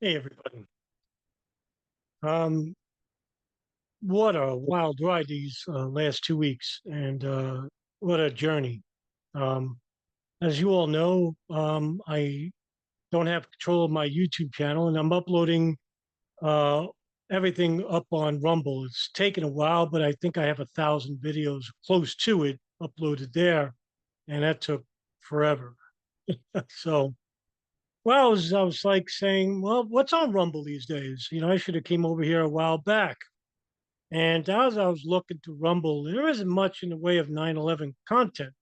Hey everybody. Um, what a wild ride these last 2 weeks, and what a journey. Um, as you all know, I don't have control of my YouTube channel, and I'm uploading uh, everything up on Rumble. It's taken a while, but I think I have 1,000 videos close to it uploaded there, and that took forever. So, well, I was like saying, well, what's on Rumble these days? I should have came over here a while back. And as I was looking to Rumble, there isn't much in the way of 9/11 content.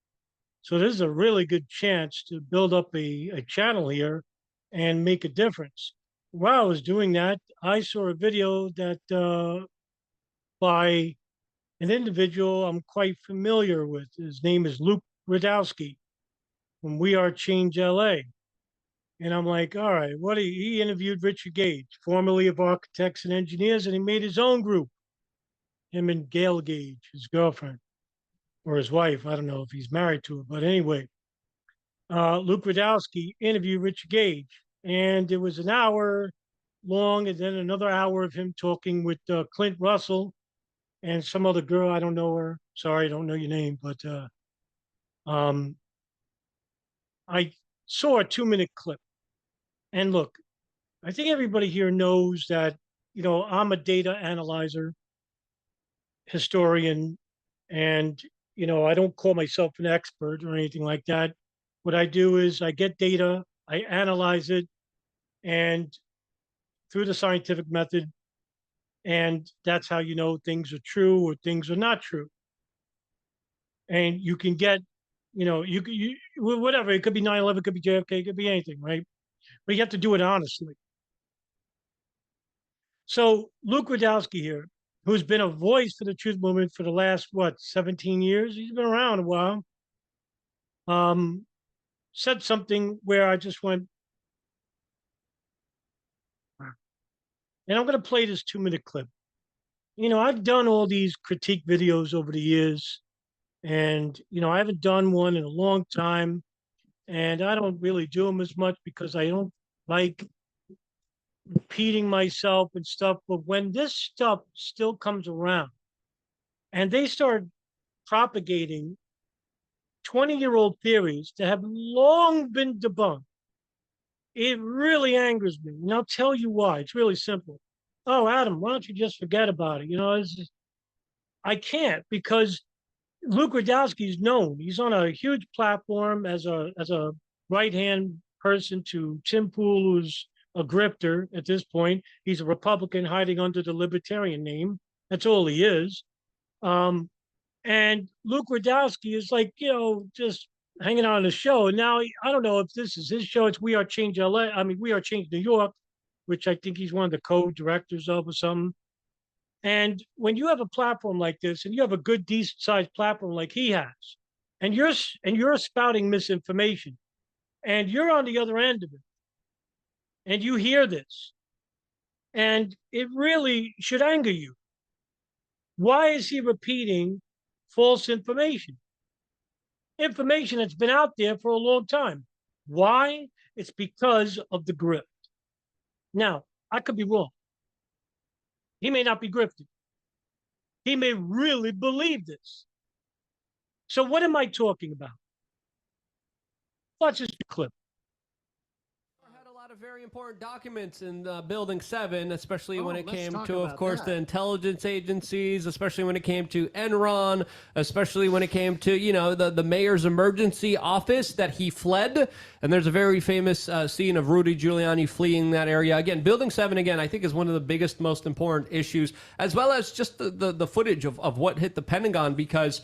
So this is a really good chance to build up a channel here and make a difference. While I was doing that, I saw a video that by an individual I'm quite familiar with. His name is Rdkowski from WeAreChange NY. And I'm like, all right, he interviewed Richard Gage, formerly of Architects and Engineers, and he made his own group, him and Gail Gage, his girlfriend. Or his wife. I don't know if he's married to her, but anyway, Rudkowski interviewed Richard Gage, and it was an hour long, and then another hour of him talking with Clint Russell and some other girl. I don't know her. Sorry, I don't know your name, but um, I saw a 2 minute clip. And look, I think everybody here knows that I'm a data analyzer, historian, and I don't call myself an expert or anything like that. What I do is I get data, I analyze it, and through the scientific method, and that's how things are true or things are not true. And you can get, whatever. It could be 9/11, it could be JFK, it could be anything, right? But you have to do it honestly. So Luke Rudkowski here, who's been a voice for the truth movement for the last 17 years. He's been around a while. Said something where I just went, and I'm going to play this 2 minute clip. I've done all these critique videos over the years, and I haven't done one in a long time, and I don't really do them as much because I don't like repeating myself and stuff. But when this stuff still comes around, and they start propagating 20-year-old theories that have long been debunked, it really angers me. And I'll tell you why. It's really simple. Oh, Adam, why don't you just forget about it? I can't, because Luke Rudkowski is known. He's on a huge platform as a right-hand person to Tim Pool, who's a grifter at this point. He's a Republican hiding under the Libertarian name. That's all he is. And Luke Rudkowski is like, just hanging on the show. And now I don't know if this is his show. It's WeAreChange LA. I mean, WeAreChange New York, which I think he's one of the co-directors of or something. And when you have a platform like this, and you have a good, decent-sized platform like he has, and you're spouting misinformation, and you're on the other end of it, and you hear this, and it really should anger you. Why is he repeating false information? Information that's been out there for a long time. Why? It's because of the grift. Now, I could be wrong. He may not be grifted. He may really believe this. So what am I talking about? Watch this clip. Had a lot of very important documents in Building 7, especially when it came to, of course, the intelligence agencies, especially when it came to Enron, especially when it came to, the mayor's emergency office that he fled. And there's a very famous scene of Rudy Giuliani fleeing that area. Again, Building 7, again, I think is one of the biggest, most important issues, as well as just the footage of what hit the Pentagon, because,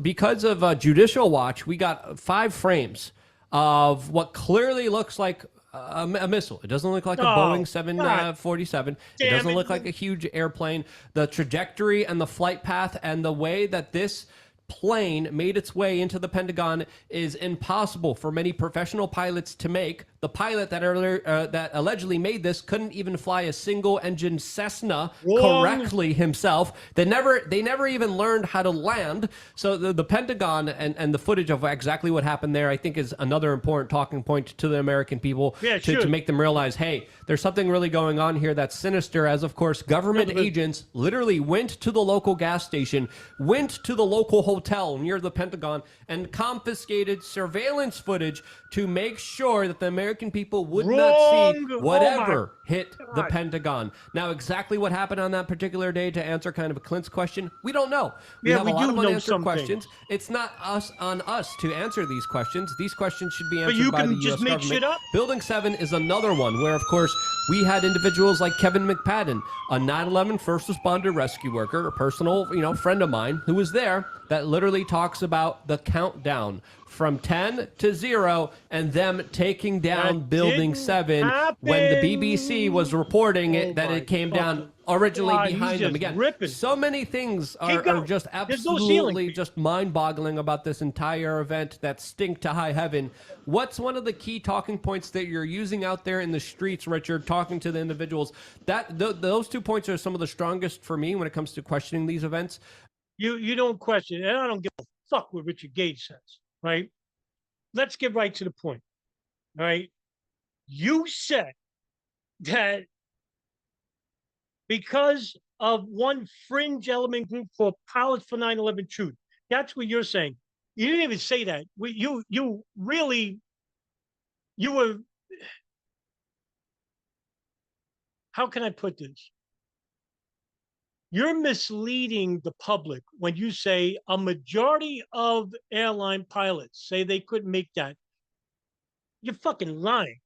because of Judicial Watch, we got 5 frames of what clearly looks like a missile. It doesn't look like a Boeing 747. It doesn't look like a huge airplane. The trajectory and the flight path and the way that this plane made its way into the Pentagon is impossible for many professional pilots to make. The pilot that allegedly made this couldn't even fly a single-engine Cessna correctly himself. They never even learned how to land. So the Pentagon and the footage of exactly what happened there, I think, is another important talking point to the American people to make them realize, hey, there's something really going on here that's sinister. As of course, government agents literally went to the local gas station, went to the local hotel near the Pentagon, and confiscated surveillance footage to make sure that the American people would not see whatever hit the Pentagon. Now, exactly what happened on that particular day, to answer kind of a Clint's question, we don't know. We have a lot of unanswered questions. It's not on us to answer these questions. These questions should be answered by the U.S. government. Building 7 is another one where, of course, we had individuals like Kevin McPadden, a 9/11 first responder rescue worker, a personal, friend of mine who was there, that literally talks about the countdown from 10 to 0 and them taking down Building 7 when the BBC was reporting that it came down originally behind them. Again, so many things are just absolutely just mind-boggling about this entire event that stink to high heaven. What's one of the key talking points that you're using out there in the streets, Richard, talking to the individuals? Those 2 points are some of the strongest for me when it comes to questioning these events. You don't question, and I don't give a fuck what Richard Gage says, right? Let's get right to the point, right? You said that because of one fringe element group called Pilots for 9/11 Truth, that's what you're saying. You didn't even say that. You were, how can I put this? You're misleading the public when you say a majority of airline pilots say they couldn't make that. You're fucking lying.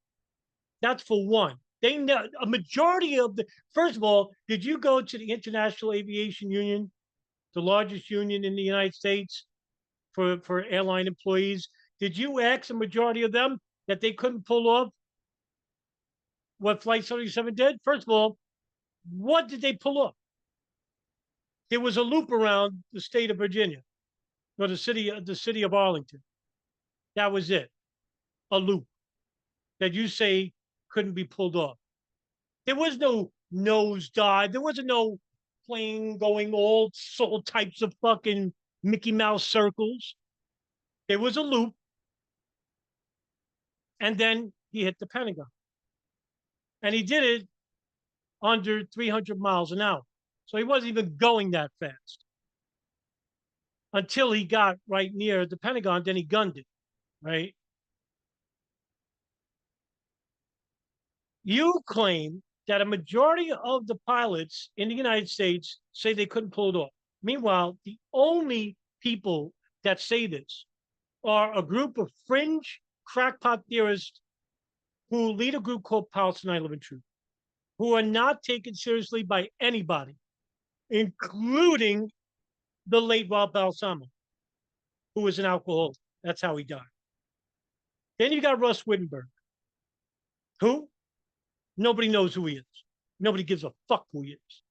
That's for one. They know a majority of the. First of all, did you go to the International Aviation Union, the largest union in the United States for airline employees? Did you ask a majority of them that they couldn't pull off what Flight 77 did? First of all, what did they pull off? There was a loop around the state of Virginia, or the city of Arlington. That was it. A loop that you say couldn't be pulled off. There was no nosedive. There wasn't no plane going all types of fucking Mickey Mouse circles. There was a loop, and then he hit the Pentagon. And he did it under 300 miles an hour. So he wasn't even going that fast until he got right near the Pentagon. Then he gunned it, right? You claim that a majority of the pilots in the United States say they couldn't pull it off. Meanwhile, the only people that say this are a group of fringe crackpot theorists who lead a group called Pilots for 9/11 Truth, who are not taken seriously by anybody, including the late Rob Balsamo, who was an alcoholic. That's how he died. Then you got Russ Wittenberg, who nobody knows who he is. Nobody gives a fuck who he is.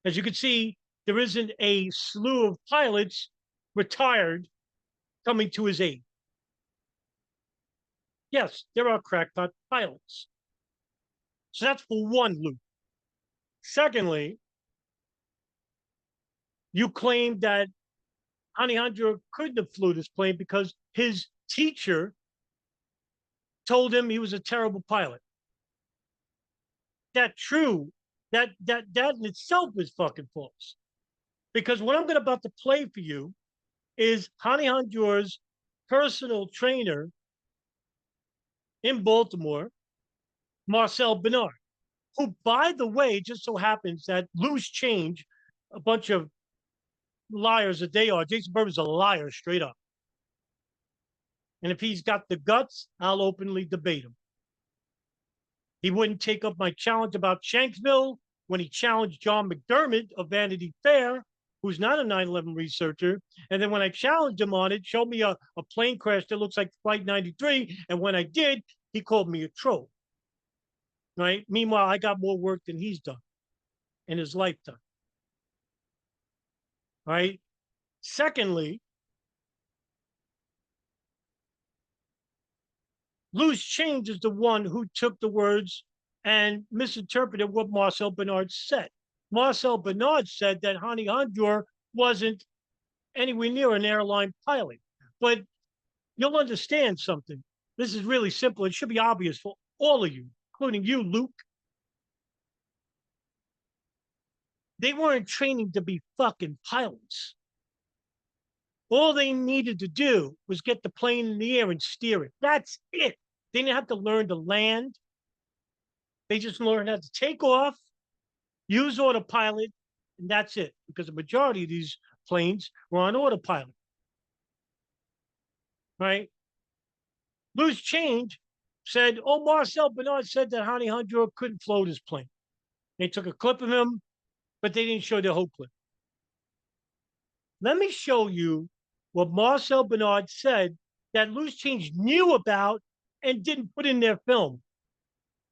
As you can see, there isn't a slew of pilots retired coming to his aid. Yes, there are crackpot pilots. So that's for one loop. Secondly, you claim that Alejandro couldn't have flew this plane because his teacher told him he was a terrible pilot. That's true. That in itself is fucking false. Because what I'm about to play for you is Alejandro's personal trainer in Baltimore, Marcel Bernard, who, by the way, just so happens that loose change, a bunch of liars that they are. Jason Berman's a liar, straight up. And if he's got the guts, I'll openly debate him. He wouldn't take up my challenge about Shanksville when he challenged John McDermott of Vanity Fair, who's not a 9/11 researcher. And then when I challenged him on it, showed me a plane crash that looks like Flight 93. And when I did, he called me a troll. Right? Meanwhile, I got more work than he's done in his lifetime. Right? Secondly, Loose Change is the one who took the words and misinterpreted what Marcel Bernard said. Marcel Bernard said that Hani Hanjour wasn't anywhere near an airline pilot. But you'll understand something. This is really simple. It should be obvious for all of you, including you, Luke. They weren't training to be fucking pilots. All they needed to do was get the plane in the air and steer it. That's it. They didn't have to learn to land. They just learned how to take off, use autopilot, and that's it. Because the majority of these planes were on autopilot. Right? Loose Change said, oh, Marcel Bernard said that Hani Hanjour couldn't float his plane. They took a clip of him, but they didn't show the whole clip. Let me show you what Marcel Bernard said that Loose Change knew about and didn't put in their film.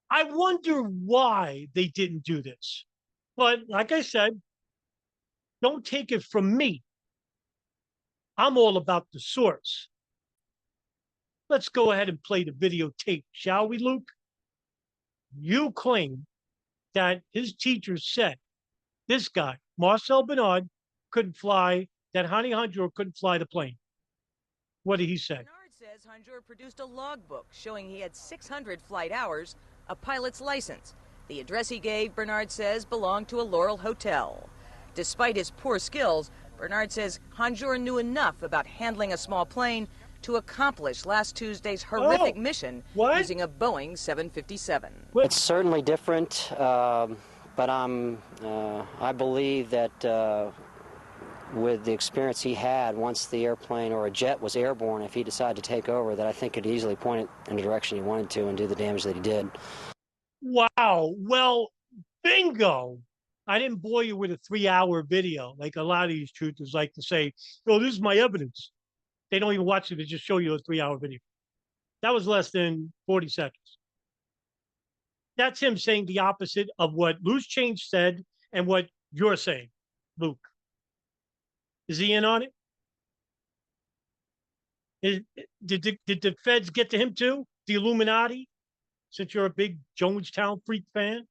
I wonder why they didn't do this. But like I said, don't take it from me. I'm all about the source. Let's go ahead and play the videotape, shall we, Luke? You claim that his teacher said this guy, Marcel Bernard, couldn't fly, that Hani Hanjour couldn't fly the plane. What did he say? Bernard says Hanjour produced a logbook showing he had 600 flight hours, a pilot's license. The address he gave, Bernard says, belonged to a Laurel hotel. Despite his poor skills, Bernard says Hanjour knew enough about handling a small plane to accomplish last Tuesday's horrific mission using a Boeing 757. It's certainly different, but I believe that with the experience he had, once the airplane or a jet was airborne, if he decided to take over, that I think could easily point it in the direction he wanted to and do the damage that he did. Wow. Well, bingo. I didn't bore you with a 3-hour video like a lot of these truthers like to say, oh, this is my evidence. They don't even watch it. They just show you a 3-hour video. That was less than 40 seconds. That's him saying the opposite of what Loose Change said and what you're saying, Luke. Is he in on it? Did the feds get to him too? The Illuminati? Since you're a big Jonestown freak fan?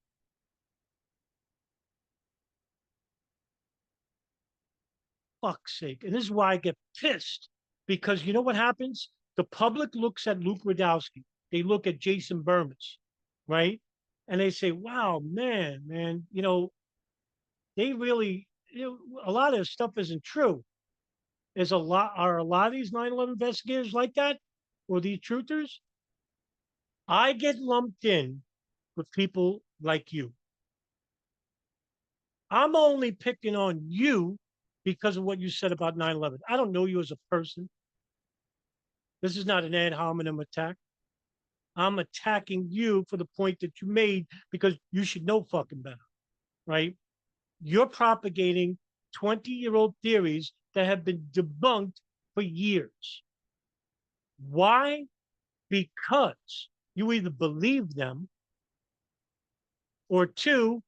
Fuck's sake. And this is why I get pissed. Because you know what happens? The public looks at Luke Rudkowski. They look at Jason Bermas, right? And they say, wow, man, you know, they really, you know, a lot of this stuff isn't true. Are a lot of these 9/11 investigators like that? Or these truthers? I get lumped in with people like you. I'm only picking on you because of what you said about 9/11. I don't know you as a person. This is not an ad hominem attack. I'm attacking you for the point that you made because you should know fucking better, right? You're propagating 20-year-old theories that have been debunked for years. Why? Because you either believe them or two,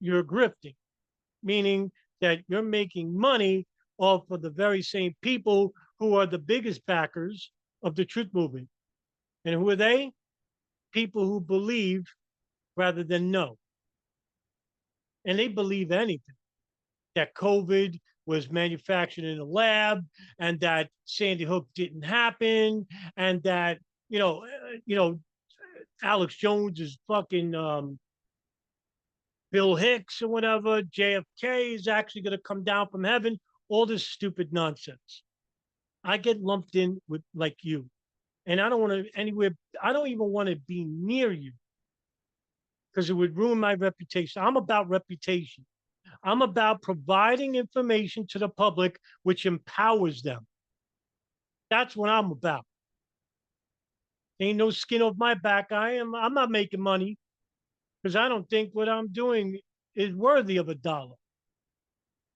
you're grifting, meaning that you're making money off of the very same people who are the biggest backers of the truth movement. And who are they? People who believe rather than know. And they believe anything. That COVID was manufactured in a lab, and that Sandy Hook didn't happen, and that, Alex Jones is fucking Bill Hicks or whatever, JFK is actually going to come down from heaven, all this stupid nonsense. I get lumped in with like you. And I don't want to I don't even want to be near you because it would ruin my reputation. I'm about reputation. I'm about providing information to the public which empowers them. That's what I'm about. Ain't no skin off my back. I'm not making money because I don't think what I'm doing is worthy of $1.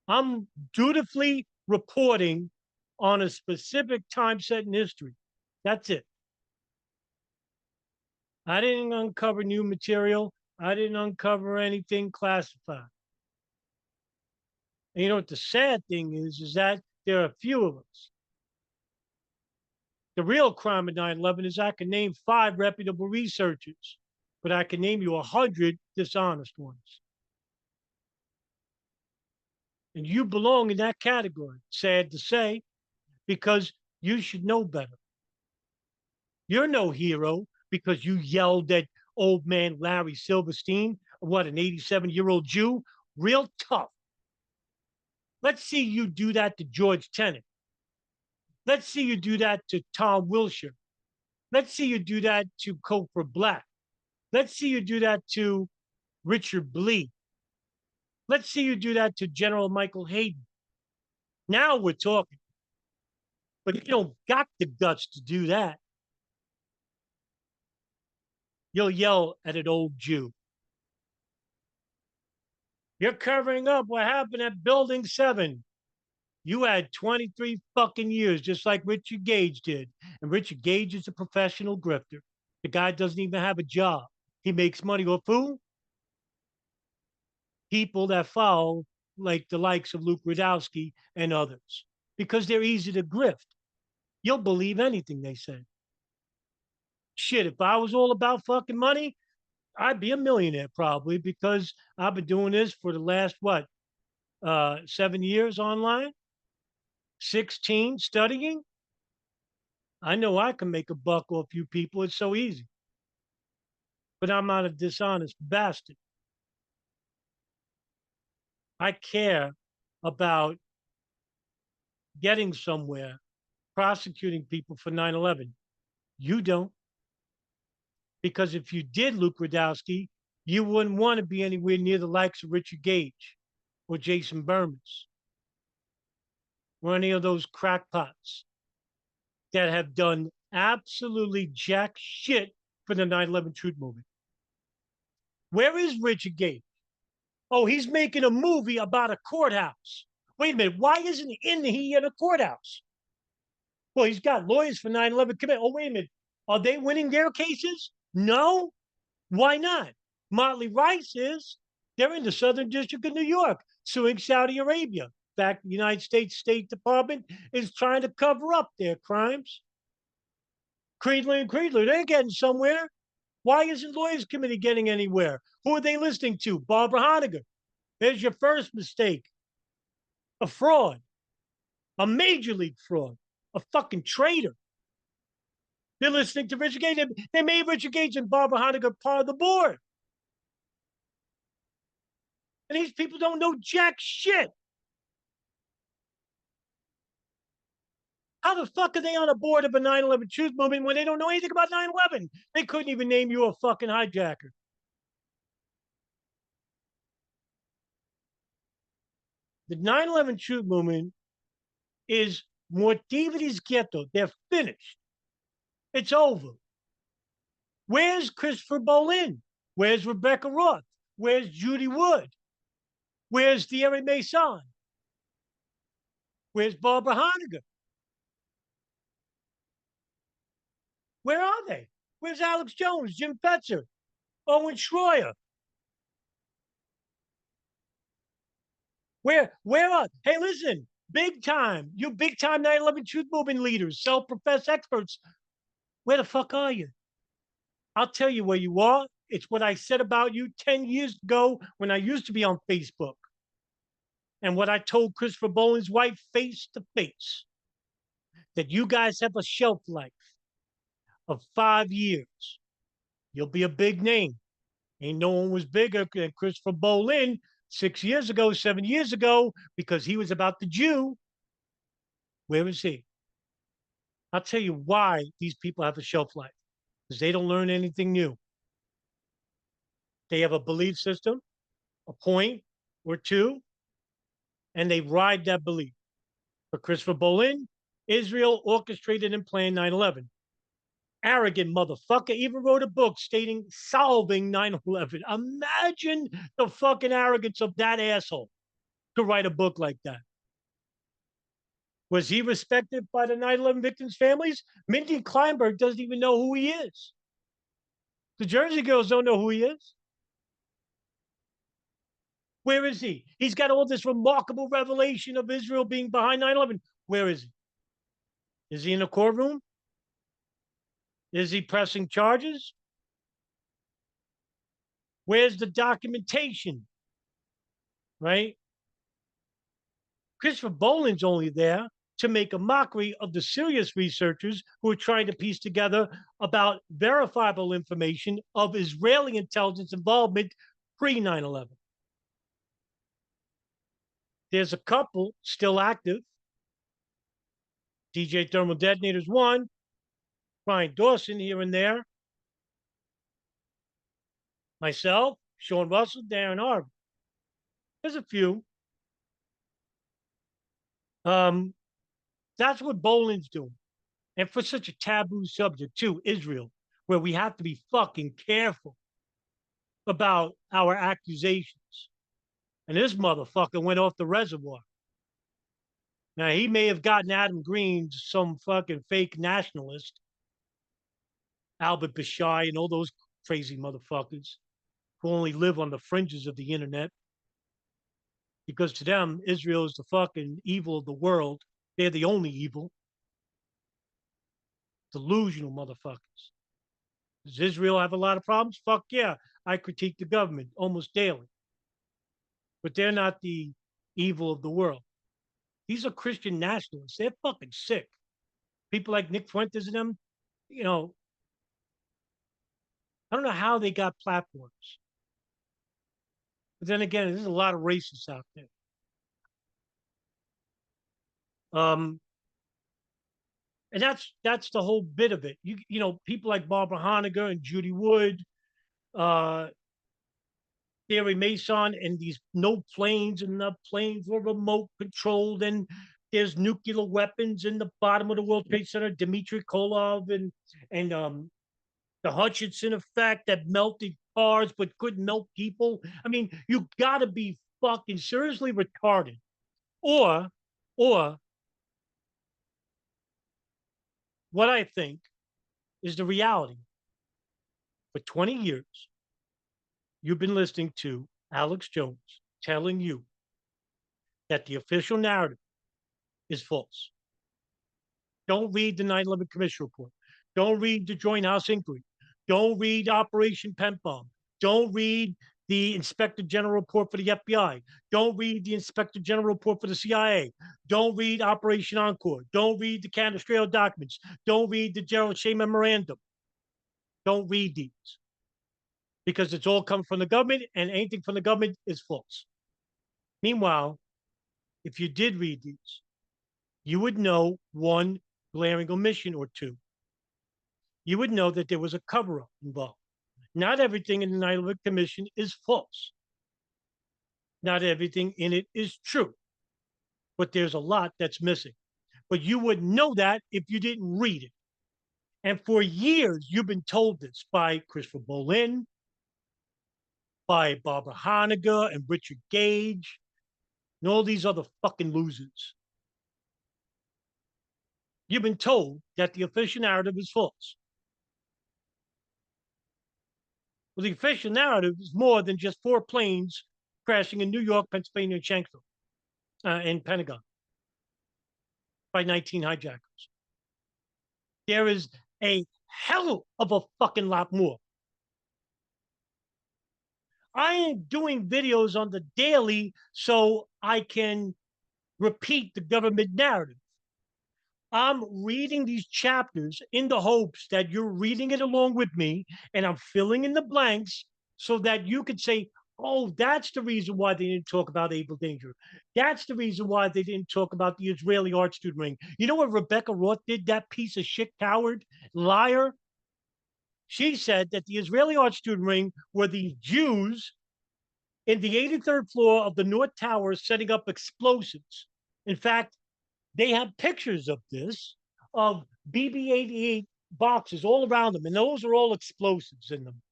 I'm dutifully reporting on a specific time set in history. That's it. I didn't uncover new material. I didn't uncover anything classified. And you know what the sad thing is that there are a few of us. The real crime of 9/11 is I can name 5 reputable researchers, but I can name you 100 dishonest ones. And you belong in that category, sad to say, because you should know better. You're no hero because you yelled at old man Larry Silverstein, what, an 87-year-old Jew? Real tough. Let's see you do that to George Tenet. Let's see you do that to Tom Wilshire. Let's see you do that to Cofer Black. Let's see you do that to Richard Blee. Let's see you do that to General Michael Hayden. Now we're talking. But you don't got the guts to do that. You'll yell at an old Jew. You're covering up what happened at Building 7. You had 23 fucking years, just like Richard Gage did. And Richard Gage is a professional grifter. The guy doesn't even have a job. He makes money off who? People that follow, like the likes of Rdkowski and others, because they're easy to grift. You'll believe anything they say. Shit, if I was all about fucking money, I'd be a millionaire probably, because I've been doing this for the last, 7 years online, 16 studying. I know I can make a buck off you people. It's so easy. But I'm not a dishonest bastard. I care about getting somewhere, prosecuting people for 9/11. You don't. Because if you did, Luke Rudkowski, you wouldn't want to be anywhere near the likes of Richard Gage or Jason Bermas or any of those crackpots that have done absolutely jack shit for the 9/11 truth movement. Where is Richard Gage? Oh, he's making a movie about a courthouse. Wait a minute, why isn't he in a courthouse? Well, he's got lawyers for 9/11 commitment. Oh, wait a minute, are they winning their cases? No. Why not? Motley Rice is. They're in the Southern District of New York, suing Saudi Arabia. In fact, the United States State Department is trying to cover up their crimes. Creedler and Creedler, they're getting somewhere. Why isn't Lawyers Committee getting anywhere? Who are they listening to? Barbara Honegger. There's your first mistake. A fraud. A major league fraud. A fucking traitor. They're listening to Richard Gage. They made Richard Gage and Barbara Honegger part of the board. And these people don't know jack shit. How the fuck are they on a board of a 9/11 truth movement when they don't know anything about 9/11? They couldn't even name you a fucking hijacker. The 9/11 truth movement is mortivitis ghetto. They're finished. It's over. Where's Christopher Bolin? Where's Rebecca Roth? Where's Judy Wood? Where's Thierry Mason? Where's Barbara Honegger? Where are they? Where's Alex Jones, Jim Fetzer, Owen Schroyer? Where are, hey, listen, big time, you big time 9/11 truth movement leaders, self-professed experts. Where the fuck are you? I'll tell you where you are. It's what I said about you 10 years ago when I used to be on Facebook. And what I told Christopher Bolin's wife face to face, that you guys have a shelf life of 5 years. You'll be a big name. Ain't no one was bigger than Christopher Bolin 6 years ago, 7 years ago, because he was about the Jew. Where is he? I'll tell you why these people have a shelf life. Because they don't learn anything new. They have a belief system, a point or two, and they ride that belief. For Christopher Bolin, Israel orchestrated and planned 9/11. Arrogant motherfucker even wrote a book stating solving 9/11. Imagine the fucking arrogance of that asshole to write a book like that. Was he respected by the 9/11 victims' families? Mindy Kleinberg doesn't even know who he is. The Jersey Girls don't know who he is. Where is he? He's got all this remarkable revelation of Israel being behind 9/11. Where is he? Is he in a courtroom? Is he pressing charges? Where's the documentation? Right? Christopher Bolin's only there to make a mockery of the serious researchers who are trying to piece together about verifiable information of Israeli intelligence involvement pre 9/11. There's a couple still active. DJ Thermal Detonators 1, Brian Dawson here and there. Myself, Sean Russell, Darren Harvey. There's a few. That's what Bolin's doing. And for such a taboo subject, too, Israel, where we have to be fucking careful about our accusations. And this motherfucker went off the reservoir. Now, he may have gotten Adam Green, some fucking fake nationalist, Albert Bashai, and all those crazy motherfuckers who only live on the fringes of the internet. Because to them, Israel is the fucking evil of the world. They're the only evil. Delusional motherfuckers. Does Israel have a lot of problems? Fuck yeah. I critique the government almost daily. But they're not the evil of the world. These are Christian nationalists. They're fucking sick. People like Nick Fuentes and them, you know, I don't know how they got platforms. But then again, there's a lot of racists out there. And that's the whole bit of it. You know, people like Barbara Honegger and Judy Wood, Thierry Mason, and these no planes, and the planes were remote controlled, and there's nuclear weapons in the bottom of the World Trade Center. Dmitry Kolov and the Hutchinson effect that melted cars but couldn't melt people. I mean, you got to be fucking seriously retarded, or what I think is the reality. For 20 years, you've been listening to Alex Jones telling you that the official narrative is false. Don't read the 9/11 Commission report. Don't read the Joint House inquiry. Don't read Operation Pent Bomb. Don't read the Inspector General report for the FBI. Don't read the Inspector General report for the CIA. Don't read Operation Encore. Don't read the Canestraro documents. Don't read the Gerald Shea memorandum. Don't read these, because it's all coming from the government, and anything from the government is false. Meanwhile, if you did read these, you would know one glaring omission or two. You would know that there was a cover-up involved. Not everything in the 9/11 Commission is false. Not everything in it is true. But there's a lot that's missing. But you wouldn't know that if you didn't read it. And for years, you've been told this by Christopher Bolin, by Barbara Honegger and Richard Gage, and all these other fucking losers. You've been told that the official narrative is false. Well, the official narrative is more than just 4 planes crashing in New York, Pennsylvania, and Shanksville, and Pentagon by 19 hijackers. There is a hell of a fucking lot more. I am doing videos on the daily so I can repeat the government narrative. I'm reading these chapters in the hopes that you're reading it along with me, and I'm filling in the blanks so that you could say, oh, that's the reason why they didn't talk about Able Danger. That's the reason why they didn't talk about the Israeli art student ring. You know what Rebecca Roth did, that piece of shit, coward, liar? She said that the Israeli art student ring were the Jews in the 83rd floor of the North Tower setting up explosives. In fact, they have pictures of this, of BB-88 boxes all around them, and those are all explosives in them.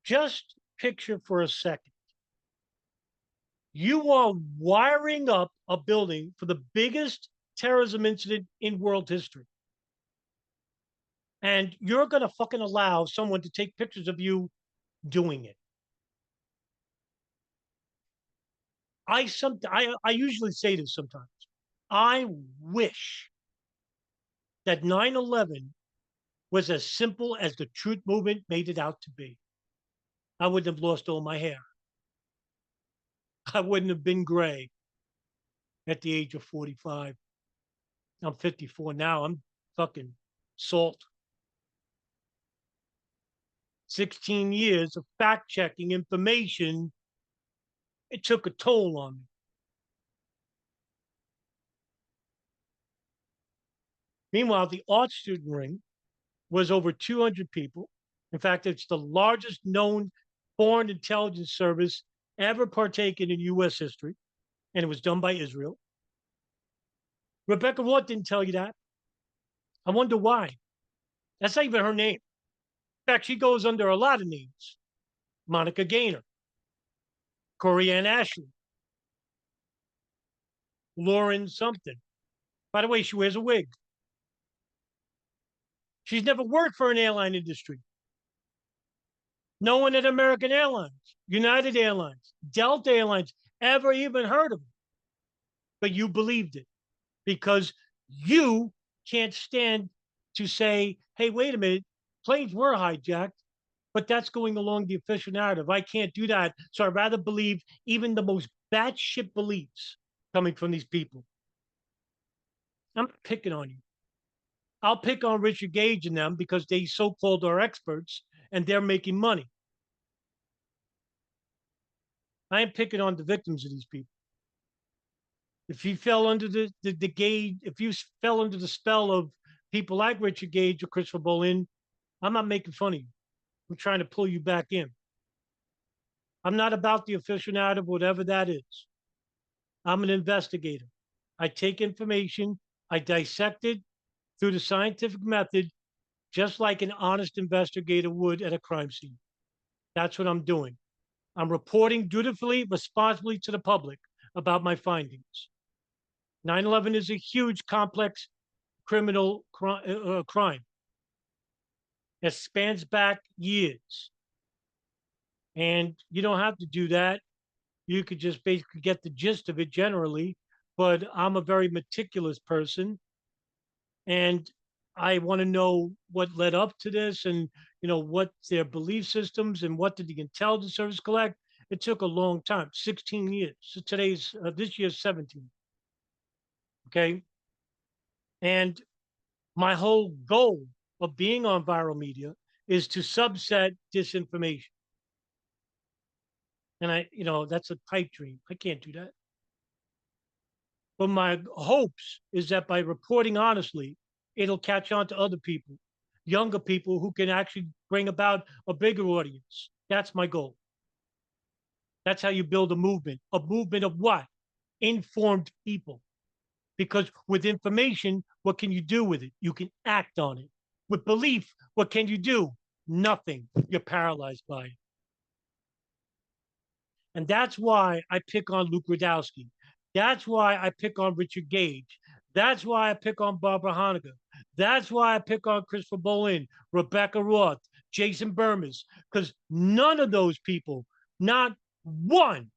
Just picture for a second. You are wiring up a building for the biggest terrorism incident in world history. And you're going to fucking allow someone to take pictures of you doing it. I usually say this sometimes. I wish that 9/11 was as simple as the truth movement made it out to be, I wouldn't have lost all my hair. I wouldn't have been gray at the age of 45. I'm 54 now. I'm fucking salt. 16 years of fact checking information. It took a toll on me. Meanwhile, the art student ring was over 200 people. In fact, it's the largest known foreign intelligence service ever partaken in U.S. history, and it was done by Israel. Rebecca Roth didn't tell you that. I wonder why. That's not even her name. In fact, she goes under a lot of names. Monica Gaynor, Corianne Ashley, Lauren something. By the way, she wears a wig. She's never worked for an airline industry. No one at American Airlines, United Airlines, Delta Airlines ever even heard of it. But you believed it because you can't stand to say, hey, wait a minute, planes were hijacked, but that's going along the official narrative. I can't do that. So I'd rather believe even the most batshit beliefs coming from these people. I'm picking on you. I'll pick on Richard Gage and them because they so-called are experts and they're making money. I am picking on the victims of these people. If you fell under the Gage, if you fell under the spell of people like Richard Gage or Christopher Bolin, I'm not making fun of you. I'm trying to pull you back in. I'm not about the official narrative, whatever that is. I'm an investigator. I take information, I dissect it through the scientific method, just like an honest investigator would at a crime scene. That's what I'm doing. I'm reporting dutifully, responsibly to the public about my findings. 9/11 is a huge, complex criminal crime that spans back years. And you don't have to do that. You could just basically get the gist of it generally. But I'm a very meticulous person. And I want to know what led up to this and, what their belief systems and what did the intelligence service collect. It took a long time, 16 years. So this year's 17. Okay. And my whole goal of being on viral media is to subset disinformation. And that's a pipe dream. I can't do that. But my hopes is that by reporting honestly, it'll catch on to other people, younger people who can actually bring about a bigger audience. That's my goal. That's how you build a movement. A movement of what? Informed people. Because with information, what can you do with it? You can act on it. With belief, what can you do? Nothing. You're paralyzed by it. And that's why I pick on Rudkowski. That's why I pick on Richard Gage. That's why I pick on Barbara Honecker. That's why I pick on Christopher Bolin, Rebecca Roth, Jason Burmez, because none of those people, not one,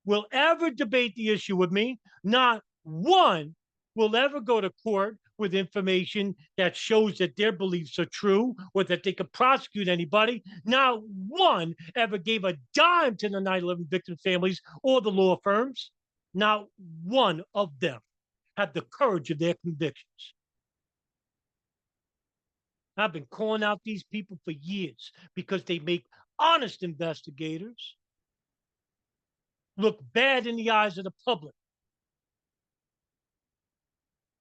will ever debate the issue with me. Not one will ever go to court with information that shows that their beliefs are true or that they could prosecute anybody. Not one ever gave a dime to the 9/11 victim families or the law firms. Not one of them had the courage of their convictions. I've been calling out these people for years because they make honest investigators look bad in the eyes of the public.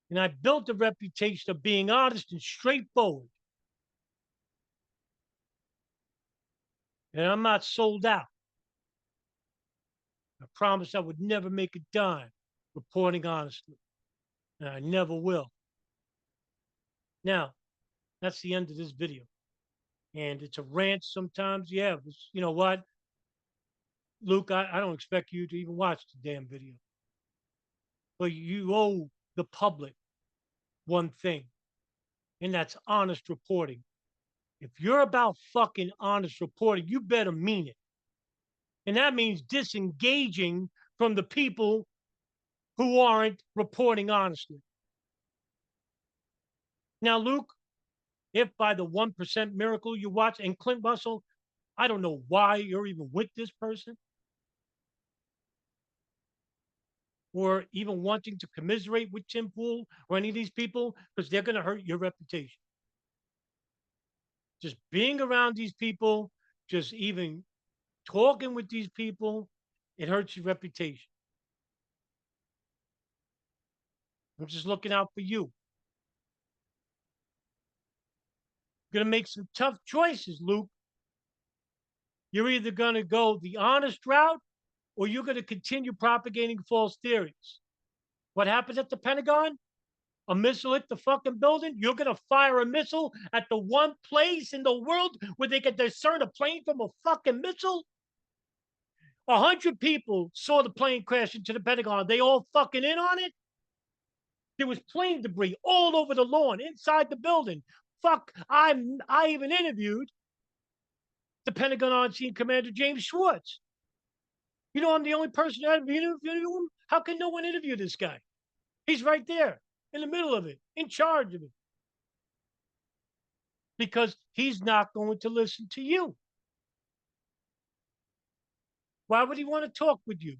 And I built a reputation of being honest and straightforward. And I'm not sold out. I promised I would never make a dime reporting honestly. And I never will. Now, that's the end of this video. And it's a rant sometimes. Yeah, you know what? Luke, I don't expect you to even watch the damn video. But you owe the public one thing, and that's honest reporting. If you're about fucking honest reporting, you better mean it. And that means disengaging from the people who aren't reporting honestly. Now, Luke, if by the 1% miracle you watch, and Clint Russell, I don't know why you're even with this person or even wanting to commiserate with Tim Pool or any of these people, because they're going to hurt your reputation. Just being around these people, just even talking with these people, it hurts your reputation. I'm just looking out for you. Going to make some tough choices, Luke. You're either going to go the honest route or you're going to continue propagating false theories. What happened at the Pentagon? A missile hit the fucking building. You're going to fire a missile at the one place in the world where they can discern a plane from a fucking missile? 100 people saw the plane crash into the Pentagon. They all fucking in on it? There was plane debris all over the lawn, inside the building. Fuck, I even interviewed the Pentagon on-scene commander, James Schwartz. You know, I'm the only person that interviewed him. How can no one interview this guy? He's right there, in the middle of it, in charge of it. Because he's not going to listen to you. Why would he want to talk with you?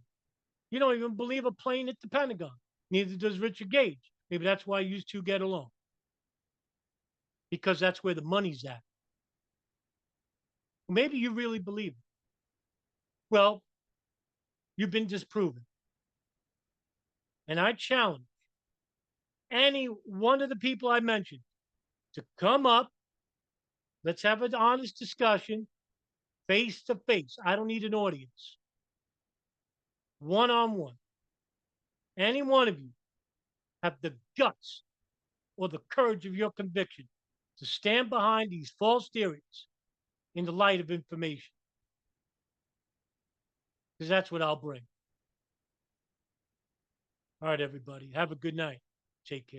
You don't even believe a plane hit the Pentagon. Neither does Richard Gage. Maybe that's why you two get along. Because that's where the money's at. Maybe you really believe it. Well, you've been disproven. And I challenge any one of the people I mentioned to come up. Let's have an honest discussion, face to face. I don't need an audience. One-on-one. Any one of you have the guts or the courage of your conviction to stand behind these false theories in the light of information. Because that's what I'll bring. All right, everybody. Have a good night. Take care.